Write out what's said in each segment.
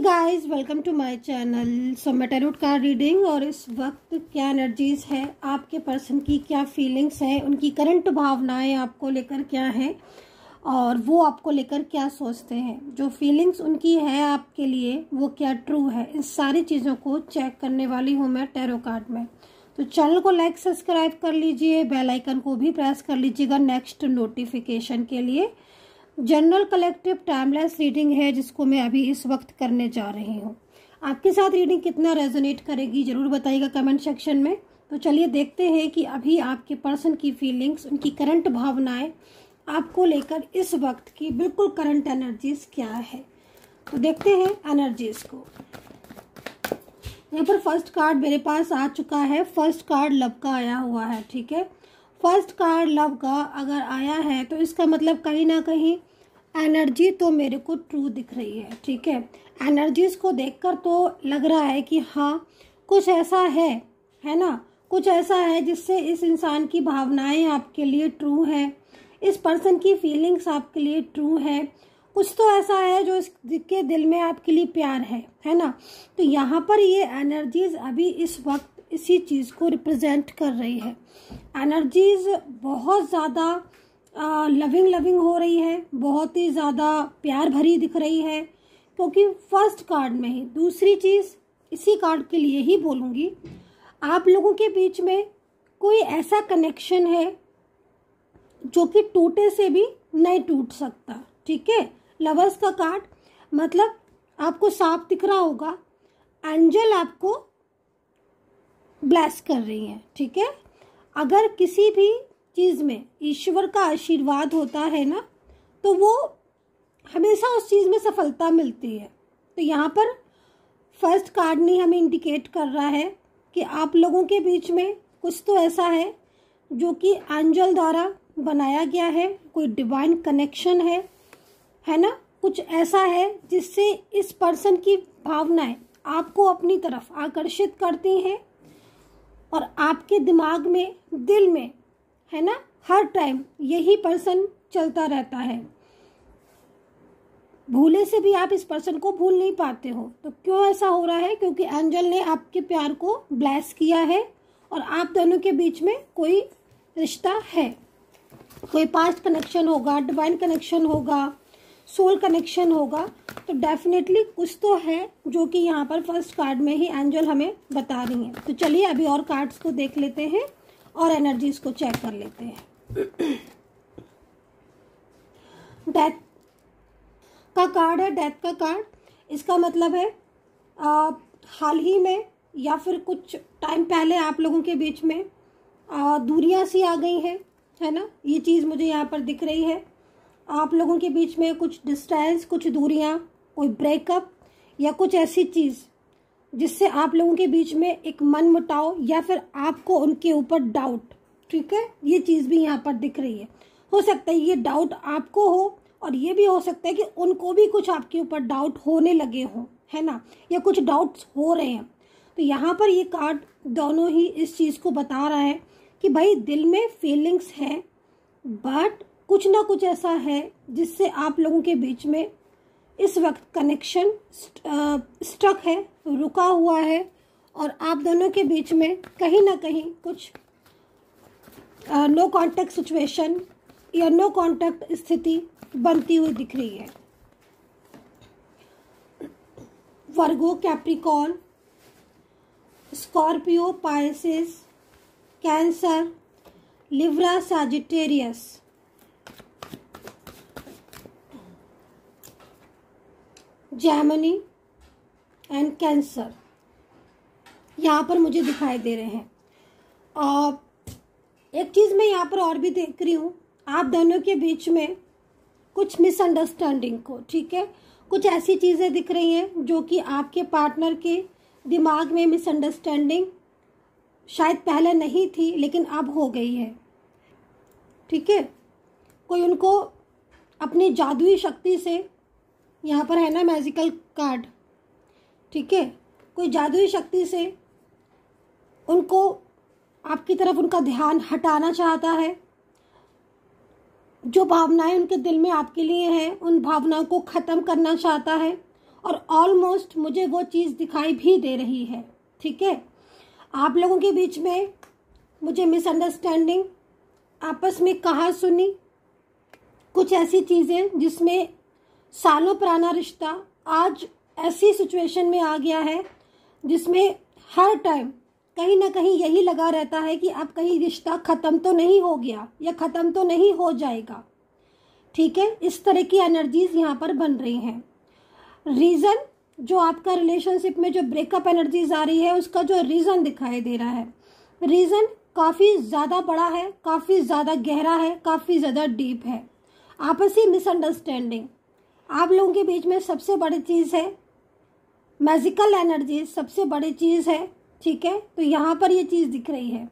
Guys, welcome to my channel. So मैं tarot card reading और इस वक्त क्या एनर्जीज है, आपके पर्सन की क्या फीलिंग्स है, उनकी करंट भावनाएं आपको लेकर क्या है और वो आपको लेकर क्या सोचते हैं, जो फीलिंग्स उनकी है आपके लिए वो क्या ट्रू है, इन सारी चीज़ों को चेक करने वाली हूँ मैं टैरो कार्ड में। तो चैनल को लाइक सब्सक्राइब कर लीजिए, बेल आइकन को भी प्रेस कर लीजिएगा नेक्स्ट नोटिफिकेशन के लिए। जनरल कलेक्टिव टाइमलेस रीडिंग है जिसको मैं अभी इस वक्त करने जा रही हूँ। आपके साथ रीडिंग कितना रेजोनेट करेगी जरूर बताइएगा कमेंट सेक्शन में। तो चलिए देखते हैं कि अभी आपके पर्सन की फीलिंग्स, उनकी करंट भावनाएं आपको लेकर इस वक्त की बिल्कुल करंट एनर्जीज क्या है। तो देखते हैं एनर्जीज को। यहाँ पर फर्स्ट कार्ड मेरे पास आ चुका है। फर्स्ट कार्ड लव का आया हुआ है, ठीक है। फर्स्ट कार्ड लव का अगर आया है तो इसका मतलब कहीं ना कहीं एनर्जी तो मेरे को ट्रू दिख रही है, ठीक है। एनर्जीज को देखकर तो लग रहा है कि हाँ कुछ ऐसा है ना, कुछ ऐसा है जिससे इस इंसान की भावनाएं आपके लिए ट्रू है, इस पर्सन की फीलिंग्स आपके लिए ट्रू है, कुछ तो ऐसा है जो इसके दिल में आपके लिए प्यार है ना। तो यहाँ पर ये एनर्जीज अभी इस वक्त इसी चीज़ को रिप्रेजेंट कर रही है। एनर्जीज बहुत ज़्यादा लविंग हो रही है, बहुत ही ज़्यादा प्यार भरी दिख रही है, क्योंकि फर्स्ट कार्ड में ही दूसरी चीज़ इसी कार्ड के लिए ही बोलूँगी, आप लोगों के बीच में कोई ऐसा कनेक्शन है जो कि टूटे से भी नहीं टूट सकता, ठीक है। लवर्स का कार्ड मतलब आपको साफ दिख रहा होगा, एंजल आपको ब्लेस कर रही है, ठीक है। अगर किसी भी चीज़ में ईश्वर का आशीर्वाद होता है ना तो वो हमेशा उस चीज़ में सफलता मिलती है। तो यहाँ पर फर्स्ट कार्ड ने हमें इंडिकेट कर रहा है कि आप लोगों के बीच में कुछ तो ऐसा है जो कि एंजल द्वारा बनाया गया है, कोई डिवाइन कनेक्शन है ना। कुछ ऐसा है जिससे इस पर्सन की भावनाएं आपको अपनी तरफ आकर्षित करती हैं और आपके दिमाग में, दिल में, है ना, हर टाइम यही पर्सन चलता रहता है। भूले से भी आप इस पर्सन को भूल नहीं पाते हो। तो क्यों ऐसा हो रहा है? क्योंकि एंजल ने आपके प्यार को ब्लेस किया है और आप दोनों के बीच में कोई रिश्ता है, कोई पास्ट कनेक्शन होगा, डिवाइन कनेक्शन होगा, सोल कनेक्शन होगा। तो डेफिनेटली कुछ तो है जो कि यहाँ पर फर्स्ट कार्ड में ही एंजल हमें बता रही हैं। तो चलिए अभी और कार्ड्स को देख लेते हैं और एनर्जीज को चेक कर लेते हैं। डेथ का कार्ड है, डेथ का कार्ड। इसका मतलब है हाल ही में या फिर कुछ टाइम पहले आप लोगों के बीच में दूरियां सी आ गई हैं, है ना। ये चीज़ मुझे यहाँ पर दिख रही है। आप लोगों के बीच में कुछ डिस्टेंस, कुछ दूरियां, कोई ब्रेकअप या कुछ ऐसी चीज़ जिससे आप लोगों के बीच में एक मन मुटाव या फिर आपको उनके ऊपर डाउट, ठीक है, ये चीज़ भी यहाँ पर दिख रही है। हो सकता है ये डाउट आपको हो और ये भी हो सकता है कि उनको भी कुछ आपके ऊपर डाउट होने लगे हों, है ना, या कुछ डाउट्स हो रहे हैं। तो यहाँ पर ये कार्ड दोनों ही इस चीज़ को बता रहा है कि भाई दिल में फीलिंग्स है बट कुछ ना कुछ ऐसा है जिससे आप लोगों के बीच में इस वक्त कनेक्शन स्टक है, रुका हुआ है और आप दोनों के बीच में कहीं ना कहीं कुछ नो कांटेक्ट सिचुएशन या नो कांटेक्ट स्थिति बनती हुई दिख रही है। Virgo, Capricorn, Scorpio, Pisces, Cancer, Libra, Sagittarius, Gemini and Cancer यहाँ पर मुझे दिखाई दे रहे हैं। और एक चीज़ मैं यहाँ पर और भी देख रही हूँ, आप दोनों के बीच में कुछ मिसअंडरस्टैंडिंग को, ठीक है, कुछ ऐसी चीज़ें दिख रही हैं जो कि आपके पार्टनर के दिमाग में मिसअंडरस्टैंडिंग शायद पहले नहीं थी लेकिन अब हो गई है, ठीक है। कोई उनको अपनी जादुई शक्ति से, यहाँ पर है ना मैजिकल कार्ड, ठीक है, कोई जादुई शक्ति से उनको आपकी तरफ उनका ध्यान हटाना चाहता है। जो भावनाएं उनके दिल में आपके लिए हैं उन भावनाओं को ख़त्म करना चाहता है और ऑलमोस्ट मुझे वो चीज़ दिखाई भी दे रही है। ठीक है, आप लोगों के बीच में मुझे मिसअंडरस्टैंडिंग, आपस में कहा सुनी, कुछ ऐसी चीज़ें जिसमें सालों पुराना रिश्ता आज ऐसी सिचुएशन में आ गया है जिसमें हर टाइम कहीं ना कहीं यही लगा रहता है कि अब कहीं रिश्ता ख़त्म तो नहीं हो गया या ख़त्म तो नहीं हो जाएगा। ठीक है, इस तरह की एनर्जीज यहाँ पर बन रही हैं। रीज़न जो आपका रिलेशनशिप में जो ब्रेकअप एनर्जीज आ रही है उसका जो रीज़न दिखाई दे रहा है, रीज़न काफ़ी ज़्यादा बड़ा है, काफ़ी ज़्यादा गहरा है, काफ़ी ज़्यादा डीप है। आपसी मिसअंडरस्टैंडिंग आप लोगों के बीच में सबसे बड़ी चीज़ है। मैजिकल एनर्जी सबसे बड़ी चीज़ है। ठीक है, तो यहाँ पर ये चीज़ दिख रही है।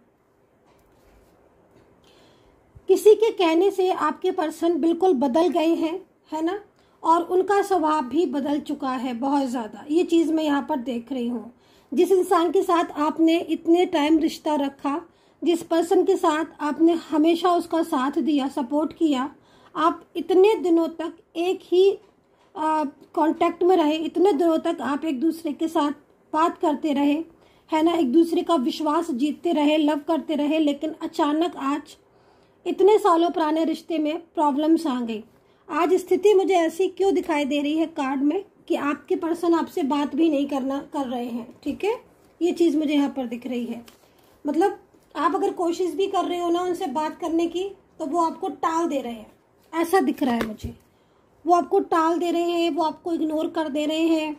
किसी के कहने से आपके पर्सन बिल्कुल बदल गए हैं, है ना, और उनका स्वभाव भी बदल चुका है बहुत ज़्यादा। ये चीज़ मैं यहाँ पर देख रही हूँ। जिस इंसान के साथ आपने इतने टाइम रिश्ता रखा, जिस पर्सन के साथ आपने हमेशा उसका साथ दिया, सपोर्ट किया, आप इतने दिनों तक एक ही कांटेक्ट में रहे, इतने दिनों तक आप एक दूसरे के साथ बात करते रहे, है ना, एक दूसरे का विश्वास जीतते रहे, लव करते रहे, लेकिन अचानक आज इतने सालों पुराने रिश्ते में प्रॉब्लम्स आ गई। आज स्थिति मुझे ऐसी क्यों दिखाई दे रही है कार्ड में कि आपके पर्सन आपसे बात भी नहीं कर रहे हैं। ठीक है, ये चीज़ मुझे यहाँ पर दिख रही है। मतलब आप अगर कोशिश भी कर रहे हो ना उनसे बात करने की, तो वो आपको टाल दे रहे हैं, ऐसा दिख रहा है मुझे। वो आपको टाल दे रहे हैं, वो आपको इग्नोर कर दे रहे हैं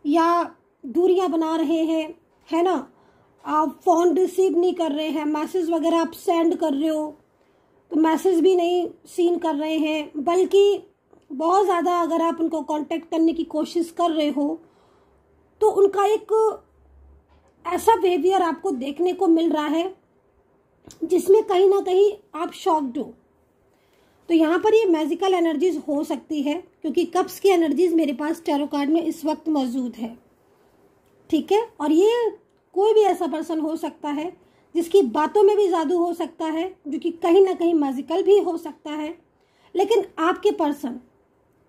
या दूरियां बना रहे हैं, है ना। आप फ़ोन रिसीव नहीं कर रहे हैं, मैसेज वगैरह आप सेंड कर रहे हो तो मैसेज भी नहीं सीन कर रहे हैं, बल्कि बहुत ज़्यादा अगर आप उनको कांटेक्ट करने की कोशिश कर रहे हो तो उनका एक ऐसा बिहेवियर आपको देखने को मिल रहा है जिसमें कहीं ना कहीं आप शॉक्ड हो। तो यहाँ पर ये मैजिकल एनर्जीज हो सकती है, क्योंकि कप्स की एनर्जीज मेरे पास टैरो कार्ड में इस वक्त मौजूद है। ठीक है, और ये कोई भी ऐसा पर्सन हो सकता है जिसकी बातों में भी जादू हो सकता है, जो कि कहीं ना कहीं मैजिकल भी हो सकता है, लेकिन आपके पर्सन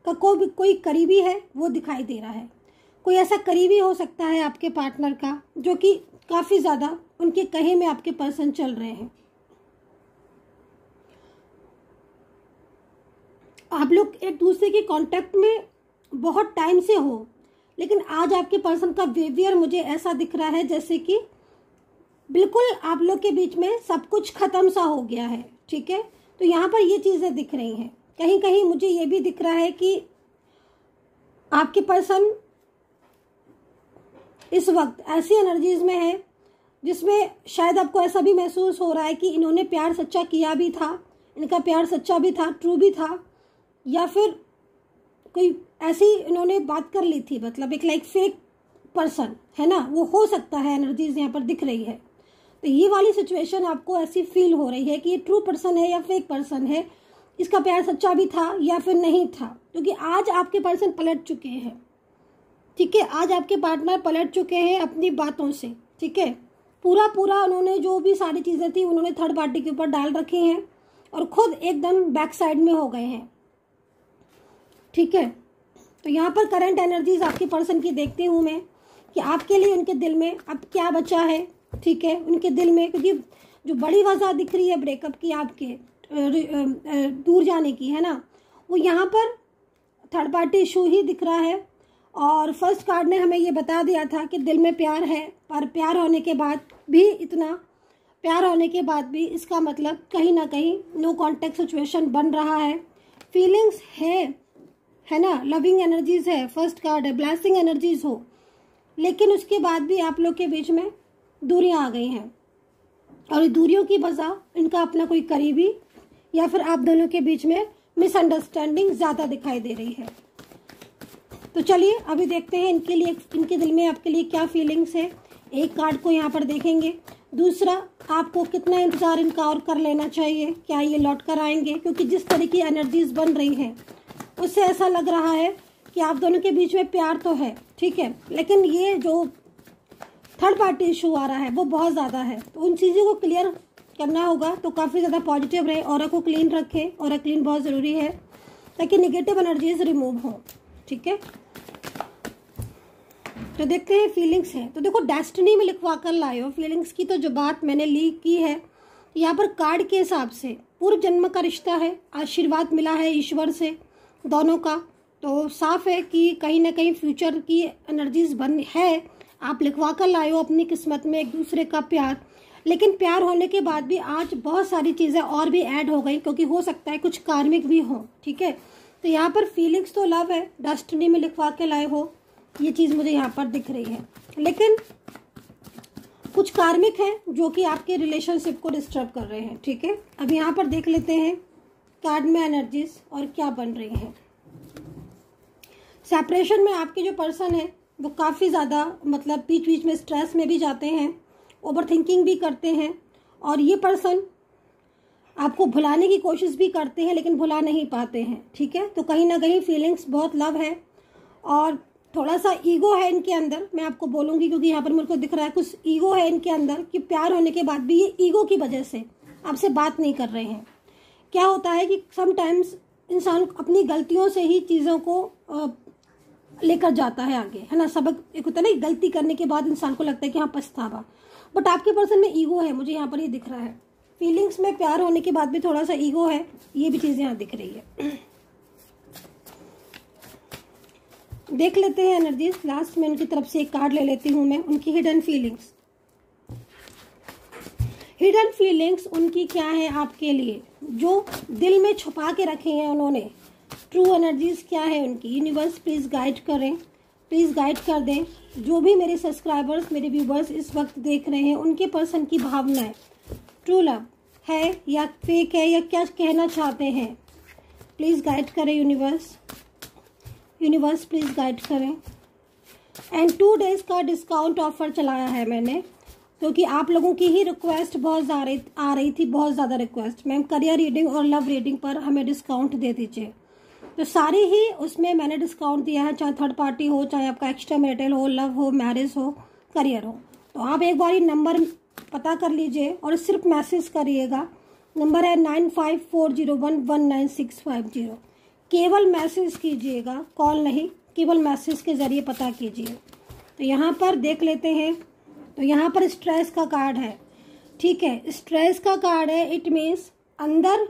का कोई करीबी है वो दिखाई दे रहा है। कोई ऐसा करीबी हो सकता है आपके पार्टनर का जो कि काफ़ी ज़्यादा उनके कहे में आपके पर्सन चल रहे हैं। आप लोग एक दूसरे के कांटेक्ट में बहुत टाइम से हो, लेकिन आज आपके पर्सन का बिहेवियर मुझे ऐसा दिख रहा है जैसे कि बिल्कुल आप लोग के बीच में सब कुछ खत्म सा हो गया है। ठीक है, तो यहाँ पर ये चीज़ें दिख रही हैं। कहीं कहीं मुझे ये भी दिख रहा है कि आपके पर्सन इस वक्त ऐसी एनर्जीज में है जिसमें शायद आपको ऐसा भी महसूस हो रहा है कि इन्होंने प्यार सच्चा किया भी था, इनका प्यार सच्चा भी था, ट्रू भी था, या फिर कोई ऐसी इन्होंने बात कर ली थी, मतलब एक लाइक फेक पर्सन, है ना, वो हो सकता है। एनर्जीज यहाँ पर दिख रही है। तो ये वाली सिचुएशन आपको ऐसी फील हो रही है कि ये ट्रू पर्सन है या फेक पर्सन है, इसका प्यार सच्चा भी था या फिर नहीं था, क्योंकि आज आपके पर्सन पलट चुके हैं। ठीक है, आज आपके पार्टनर पलट चुके हैं अपनी बातों से। ठीक है, पूरा उन्होंने जो भी सारी चीज़ें थी उन्होंने थर्ड पार्टी के ऊपर डाल रखी हैं और खुद एकदम बैक साइड में हो गए हैं। ठीक है, तो यहाँ पर करंट एनर्जीज आपके पर्सन की देखती हूँ मैं कि आपके लिए उनके दिल में अब क्या बचा है। ठीक है, उनके दिल में, क्योंकि जो बड़ी वजह दिख रही है ब्रेकअप की आपके दूर जाने की, है ना, वो यहाँ पर थर्ड पार्टी इशू ही दिख रहा है। और फर्स्ट कार्ड ने हमें ये बता दिया था कि दिल में प्यार है, पर प्यार होने के बाद भी, इतना प्यार होने के बाद भी इसका मतलब कहीं ना कहीं नो कॉन्टेक्ट सिचुएशन बन रहा है। फीलिंग्स है ना, लविंग एनर्जीज है, फर्स्ट कार्ड है, ब्लेसिंग एनर्जीज हो, लेकिन उसके बाद भी आप लोग के बीच में दूरियां आ गई हैं और दूरियों की वजह इनका अपना कोई करीबी या फिर आप दोनों के बीच में मिसअंडरस्टैंडिंग ज़्यादा दिखाई दे रही है। तो चलिए अभी देखते हैं इनके लिए, इनके दिल में आपके लिए क्या फीलिंग्स है। एक कार्ड को यहाँ पर देखेंगे, दूसरा आपको कितना इंतज़ार इनका और कर लेना चाहिए, क्या ये लौट कर आएंगे, क्योंकि जिस तरह की एनर्जीज बन रही हैं उससे ऐसा लग रहा है कि आप दोनों के बीच में प्यार तो है, ठीक है, लेकिन ये जो थर्ड पार्टी इशू आ रहा है वो बहुत ज़्यादा है। तो उन चीज़ों को क्लियर करना होगा, तो काफ़ी ज़्यादा पॉजिटिव रहे, ऑरा को क्लीन रखें, ऑरा क्लीन बहुत ज़रूरी है ताकि नेगेटिव एनर्जीज रिमूव हो। ठीक है, तो देखते हैं फीलिंग्स है। तो देखो डेस्टिनी में लिखवा कर लाए हो फीलिंग्स की। तो जो बात मैंने ली की है यहाँ पर कार्ड के हिसाब से पूर्व जन्म का रिश्ता है, आशीर्वाद मिला है ईश्वर से दोनों का। तो साफ है कि कहीं ना कहीं फ्यूचर की एनर्जीज बन है। आप लिखवा कर लाए हो अपनी किस्मत में एक दूसरे का प्यार। लेकिन प्यार होने के बाद भी आज बहुत सारी चीज़ें और भी ऐड हो गई, क्योंकि हो सकता है कुछ कार्मिक भी हो। ठीक है, तो यहाँ पर फीलिंग्स तो लव है, डेस्टिनी में लिखवा के लाए हो, ये चीज़ मुझे यहाँ पर दिख रही है। लेकिन कुछ कार्मिक है जो कि आपके रिलेशनशिप को डिस्टर्ब कर रहे हैं। ठीक है, अब यहाँ पर देख लेते हैं कार्ड में एनर्जीज और क्या बन रही है। सेपरेशन में आपके जो पर्सन है वो काफ़ी ज़्यादा मतलब बीच बीच में स्ट्रेस में भी जाते हैं, ओवर थिंकिंग भी करते हैं, और ये पर्सन आपको भुलाने की कोशिश भी करते हैं लेकिन भुला नहीं पाते हैं। ठीक है, तो कहीं ना कहीं फीलिंग्स बहुत लव है और थोड़ा सा ईगो है इनके अंदर। मैं आपको बोलूँगी क्योंकि यहाँ पर मेरे को दिख रहा है कुछ ईगो है इनके अंदर, कि प्यार होने के बाद भी ये ईगो की वजह से आपसे बात नहीं कर रहे हैं। क्या होता है कि समटाइम्स इंसान अपनी गलतियों से ही चीज़ों को लेकर जाता है आगे, है ना। सबक एक होता है ना, गलती करने के बाद इंसान को लगता है कि हाँ पछतावा, बट आपके पर्सन में ईगो है, मुझे यहाँ पर ये दिख रहा है। फीलिंग्स में प्यार होने के बाद भी थोड़ा सा ईगो है, ये भी चीज़ यहाँ दिख रही है। देख लेते हैं एनर्जीज। लास्ट में उनकी तरफ से एक कार्ड ले लेती हूँ मैं, उनकी हिडन फीलिंग्स। हिडन फीलिंग्स उनकी क्या है आपके लिए, जो दिल में छुपा के रखे हैं उन्होंने। ट्रू एनर्जीज क्या है उनकी। यूनिवर्स प्लीज़ गाइड करें, प्लीज़ गाइड कर दें। जो भी मेरे सब्सक्राइबर्स, मेरे व्यूवर्स इस वक्त देख रहे हैं, उनके पर्सन की भावनाएं ट्रू लव है या फेक है या क्या कहना चाहते हैं, प्लीज़ गाइड करें यूनिवर्स। यूनिवर्स प्लीज़ गाइड करें। एंड 2 डेज़ का डिस्काउंट ऑफर चलाया है मैंने, क्योंकि आप लोगों की ही रिक्वेस्ट बहुत आ रही थी, बहुत ज़्यादा रिक्वेस्ट। मैम करियर रीडिंग और लव रीडिंग पर हमें डिस्काउंट दे दीजिए, तो सारी ही उसमें मैंने डिस्काउंट दिया है, चाहे थर्ड पार्टी हो, चाहे आपका एक्स्ट्रा मैरिटल हो, लव हो, मैरिज हो, करियर हो। तो आप एक बार नंबर पता कर लीजिए और सिर्फ मैसेज करिएगा। नंबर है 9540119650। केवल मैसेज कीजिएगा, कॉल नहीं, केवल मैसेज के ज़रिए पता कीजिए। तो यहाँ पर देख लेते हैं। तो यहाँ पर स्ट्रेस का कार्ड है। ठीक है, स्ट्रेस का कार्ड है। इट मीन्स अंदर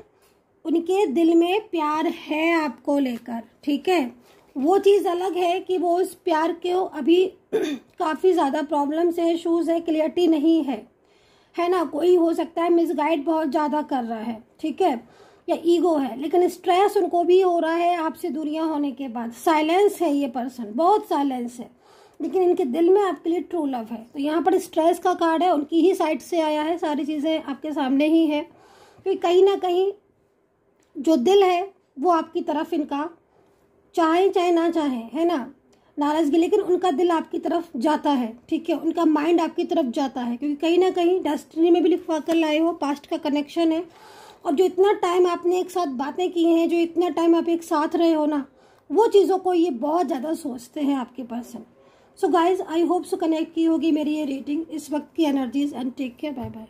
उनके दिल में प्यार है आपको लेकर। ठीक है, वो चीज़ अलग है कि वो उस प्यार को अभी काफ़ी ज़्यादा प्रॉब्लम्स है, इशूज़ है, क्लियरिटी नहीं है ना। कोई हो सकता है मिसगाइड बहुत ज़्यादा कर रहा है, ठीक है, या ईगो है, लेकिन स्ट्रेस उनको भी हो रहा है आपसे दूरियां होने के बाद। साइलेंस है ये पर्सन, बहुत साइलेंस है, लेकिन इनके दिल में आपके लिए ट्रू लव है। तो यहाँ पर स्ट्रेस का कार्ड है, उनकी ही साइड से आया है, सारी चीज़ें आपके सामने ही है। क्योंकि कहीं ना कहीं जो दिल है वो आपकी तरफ इनका चाहे चाहे ना चाहे, है ना, नाराज़गी, लेकिन उनका दिल आपकी तरफ जाता है। ठीक है, उनका माइंड आपकी तरफ जाता है, क्योंकि कहीं ना कहीं डेस्टिनी में भी लिखवा कर लाए हो, पास्ट का कनेक्शन है। और जो इतना टाइम आपने एक साथ बातें की हैं, जो इतना टाइम आप एक साथ रहे हो ना, वो चीज़ों को ये बहुत ज़्यादा सोचते हैं आपके person. So guys, I hope so connect की होगी मेरी ये रीडिंग इस वक्त की energies. And take care, bye bye.